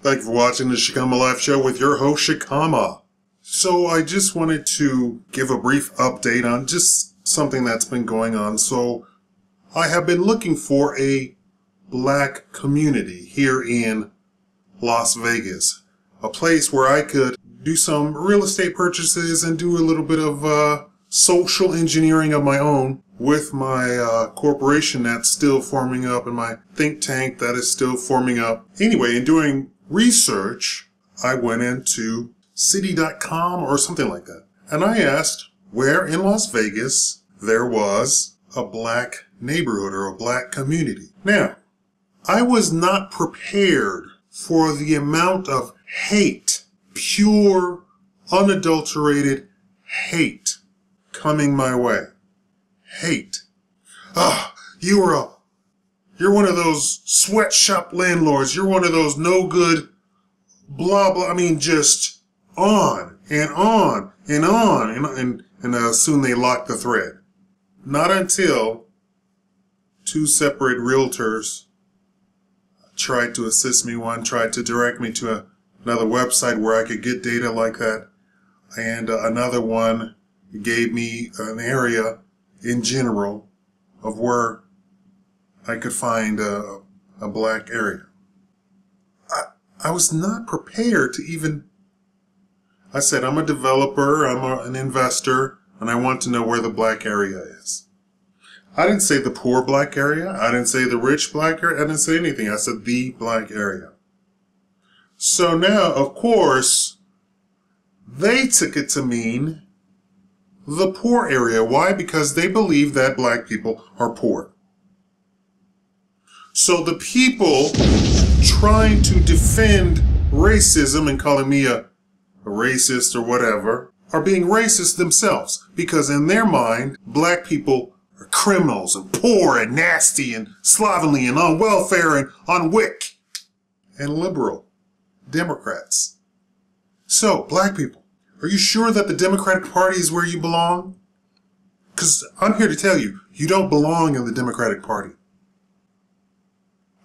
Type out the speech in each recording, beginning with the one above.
Thank you for watching the Shikama Live Show with your host, Shikama. So I just wanted to give a brief update on just something that's been going on. So I have been looking for a black community here in Las Vegas. A place where I could do some real estate purchases and do a little bit of social engineering of my own with my corporation that's still forming up and my think tank that is still forming up. Anyway, in doing research, I went into city.com or something like that. And I asked where in Las Vegas there was a black neighborhood or a black community. Now, I was not prepared for the amount of hate, pure, unadulterated hate coming my way. Hate. You're one of those sweatshop landlords. You're one of those no good, blah, blah. I mean, just on and on and on. And soon they locked the thread. Not until two separate realtors tried to assist me. One tried to direct me to another website where I could get data like that. And another one gave me an area in general of where I could find a black area. I was not prepared to even... I said, I'm a developer, I'm an investor, and I want to know where the black area is. I didn't say the poor black area. I didn't say the rich black area. I didn't say anything. I said the black area. So now, of course, they took it to mean the poor area. Why? Because they believe that black people are poor. So the people trying to defend racism and calling me a racist or whatever are being racist themselves, because in their mind, black people are criminals and poor and nasty and slovenly and on welfare and on WIC and liberal Democrats. So, black people, are you sure that the Democratic Party is where you belong? Because I'm here to tell you, you don't belong in the Democratic Party.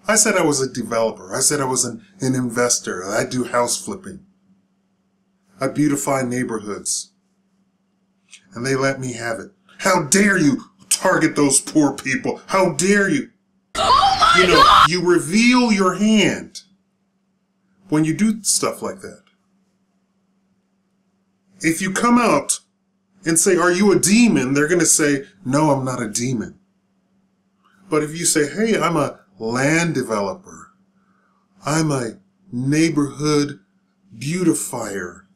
I said I was a developer. I said I was an investor. I do house flipping. I beautify neighborhoods. And they let me have it. How dare you target those poor people? How dare you? Oh my God! You reveal your hand when you do stuff like that. If you come out and say, are you a demon? They're going to say, no, I'm not a demon. But if you say, hey, I'm a land developer, I'm a neighborhood beautifier,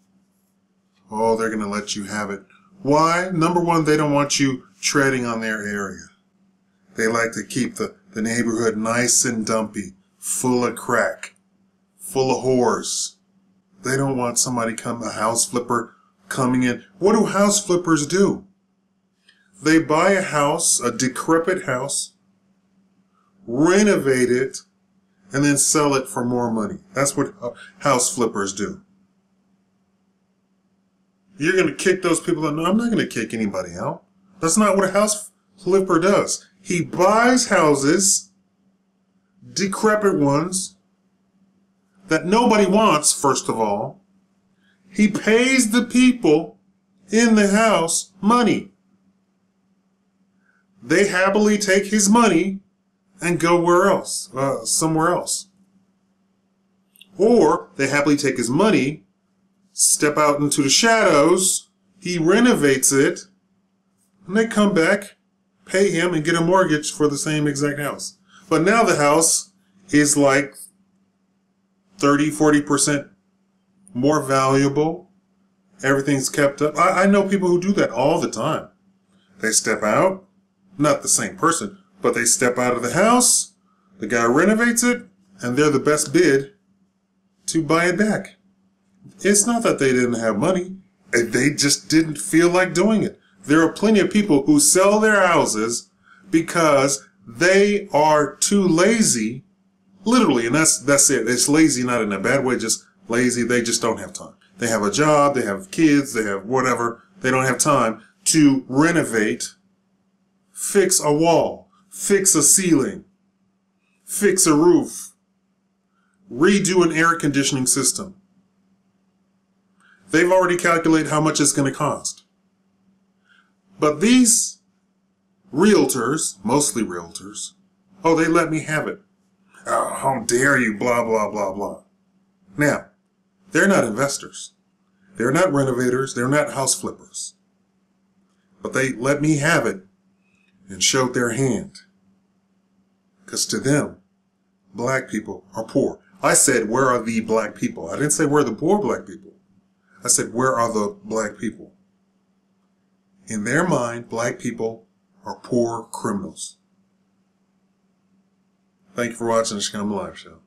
oh, they're going to let you have it. Why? Number one, they don't want you treading on their area. They like to keep the neighborhood nice and dumpy, full of crack, full of whores. They don't want somebody a house flipper coming in. What do house flippers do? They buy a house, a decrepit house, renovate it, and then sell it for more money. That's what house flippers do. You're going to kick those people out? No, I'm not going to kick anybody out. That's not what a house flipper does. He buys houses, decrepit ones, that nobody wants, first of all. He pays the people in the house money. They happily take his money and go somewhere else. Or they happily take his money, step out into the shadows, he renovates it, and they come back, pay him, and get a mortgage for the same exact house. But now the house is like 30-40% more valuable. Everything's kept up. I know people who do that all the time. They step out, not the same person, but they step out of the house, the guy renovates it, and they're the best bid to buy it back. It's not that they didn't have money. They just didn't feel like doing it. There are plenty of people who sell their houses because they are too lazy, literally, and that's it. It's lazy, not in a bad way, just lazy. They just don't have time. They have a job, they have kids, they have whatever. They don't have time to renovate, fix a wall, fix a ceiling, fix a roof, redo an air conditioning system. They've already calculated how much it's going to cost. But these realtors, mostly realtors, oh, they let me have it. Oh, how dare you, blah, blah, blah, blah. Now, they're not investors. They're not renovators. They're not house flippers. But they let me have it and showed their hand. Because to them, black people are poor. I said, where are the black people? I didn't say where are the poor black people. I said, where are the black people? In their mind, black people are poor criminals. Thank you for watching the Scum Live Show.